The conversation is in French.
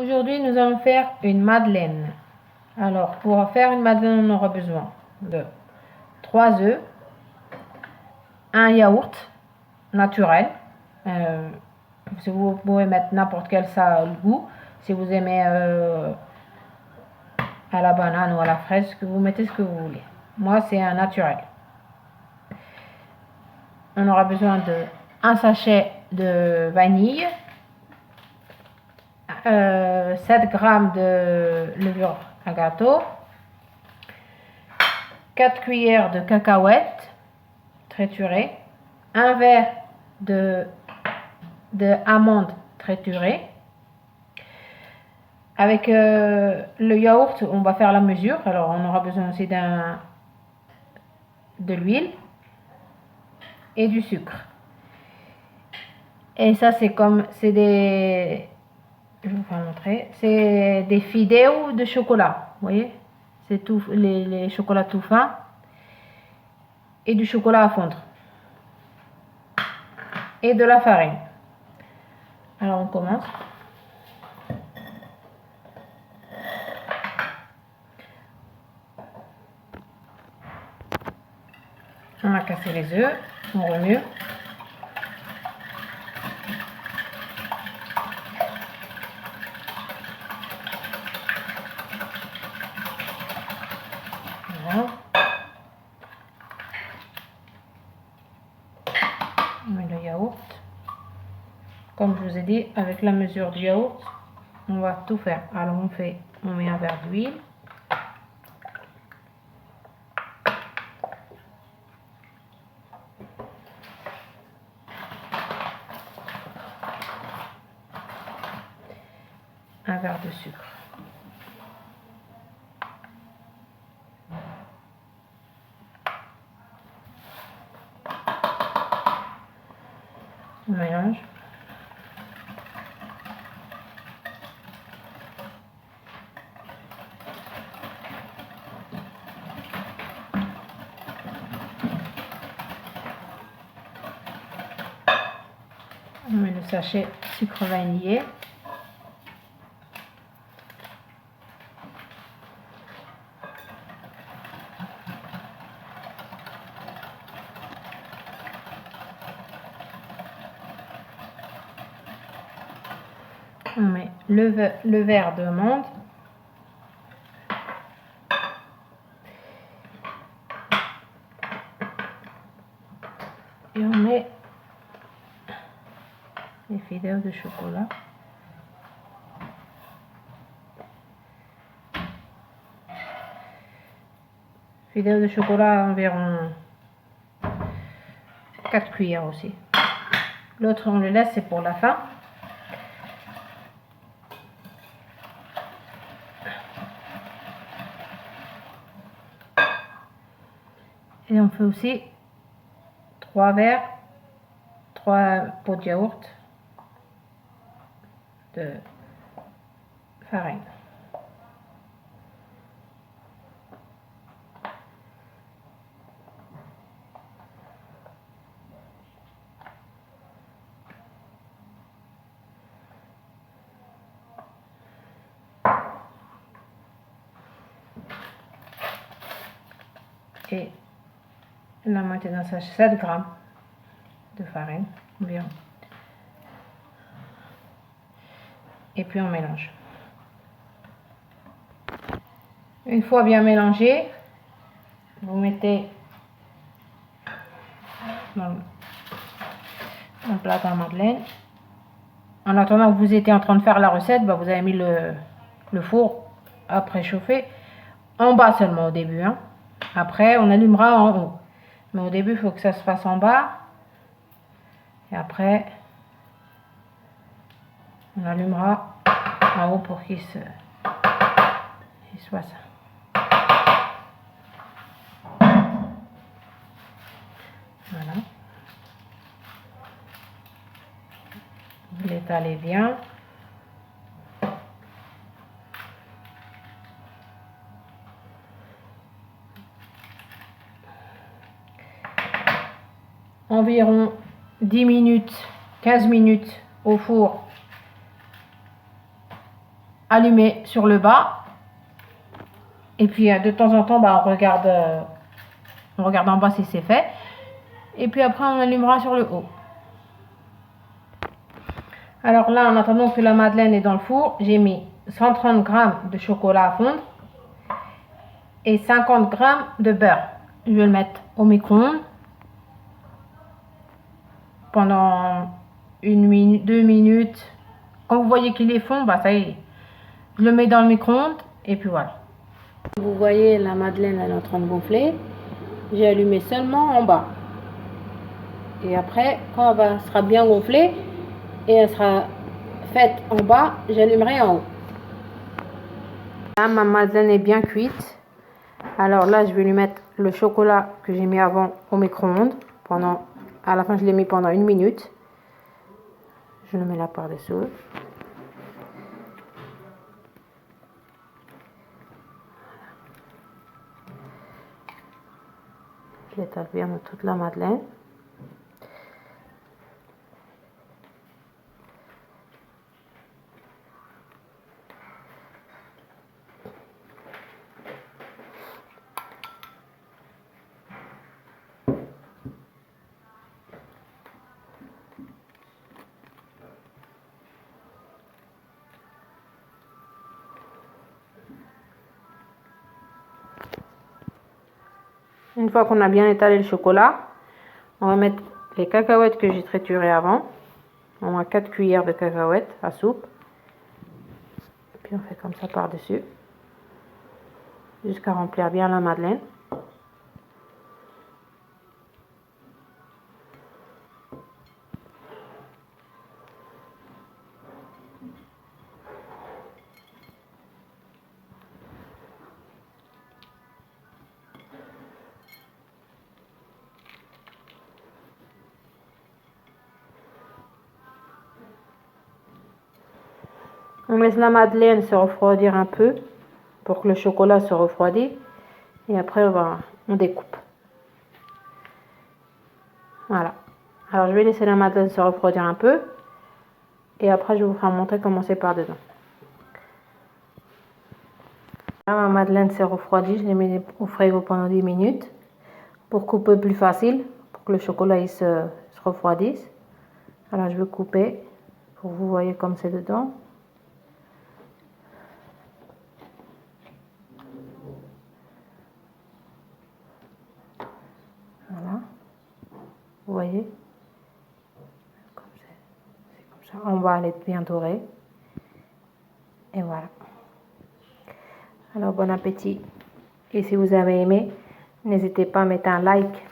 Aujourd'hui, nous allons faire une madeleine. Alors, pour faire une madeleine, on aura besoin de 3 œufs, un yaourt naturel. Si vous pouvez mettre n'importe quel ça le goût. Si vous aimez à la banane ou à la fraise, que vous mettez ce que vous voulez. Moi, c'est un naturel. On aura besoin de un sachet de vanille, 7 g de levure à gâteau, 4 cuillères de cacahuètes triturées, un verre de amandes triturées. Avec le yaourt, on va faire la mesure. Alors, on aura besoin aussi de l'huile et du sucre. Et ça, c'est des, je vais vous faire montrer, c'est des fideos de chocolat. Vous voyez, c'est tout, les chocolats tout fins et du chocolat à fondre et de la farine. Alors, on commence. On a cassé les œufs, on remue. Voilà. On met le yaourt. Comme je vous ai dit, avec la mesure du yaourt, on va tout faire. Alors on met un verre d'huile. Un verre de sucre. On mélange. On met le sachet sucre vanillé. On met le verre de menthe. Et on met les fideaux de chocolat. Fideaux de chocolat environ 4 cuillères aussi. L'autre on le laisse, c'est pour la fin. Et on fait aussi 3 pots de yaourt de farine. Et là maintenant, ça 7 g de farine environ. Et puis on mélange. Une fois bien mélangé, vous mettez dans le plat à madeleine. En attendant que vous étiez en train de faire la recette, vous avez mis le four à préchauffer en bas seulement au début. Après, on allumera en haut. Mais au début, il faut que ça se fasse en bas. Et après, on allumera en haut pour qu'il soit ça. Voilà. Vous l'étalez bien. Environ 10 minutes, 15 minutes au four allumer sur le bas. Et puis de temps en temps, on regarde en bas si c'est fait. Et puis après, on allumera sur le haut. Alors là, en attendant que la madeleine est dans le four, j'ai mis 130 g de chocolat à fondre et 50 g de beurre. Je vais le mettre au micro-ondes pendant 1 minute, 2 minutes. Quand vous voyez qu'il est fond, ça y est. Je le mets dans le micro-ondes et puis voilà. Vous voyez, la madeleine elle est en train de gonfler. J'ai allumé seulement en bas. Et après, quand elle sera bien gonflée et elle sera faite en bas, j'allumerai en haut. Là, ma madeleine est bien cuite. Alors là, je vais lui mettre le chocolat que j'ai mis avant au micro-ondes. À la fin, je l'ai mis pendant 1 minute. Je le mets là par-dessous. Je l'étale bien dans toute la madeleine. Une fois qu'on a bien étalé le chocolat, on va mettre les cacahuètes que j'ai triturées avant. On a 4 cuillères de cacahuètes à soupe. Et puis on fait comme ça par-dessus. Jusqu'à remplir bien la madeleine. On laisse la madeleine se refroidir un peu pour que le chocolat se refroidisse. Et après, on découpe. Voilà. Alors, je vais laisser la madeleine se refroidir un peu. Et après, je vais vous faire montrer comment c'est par dedans. Là, ma madeleine s'est refroidie. Je l'ai mis au frigo pendant 10 minutes. Pour couper plus facile. Pour que le chocolat il se refroidisse. Alors, je vais couper. Pour que vous voyez comme c'est dedans. Voilà. Vous voyez, c'est comme ça. En bas, elle est bien dorée. Et voilà. Alors, bon appétit. Et si vous avez aimé, n'hésitez pas à mettre un like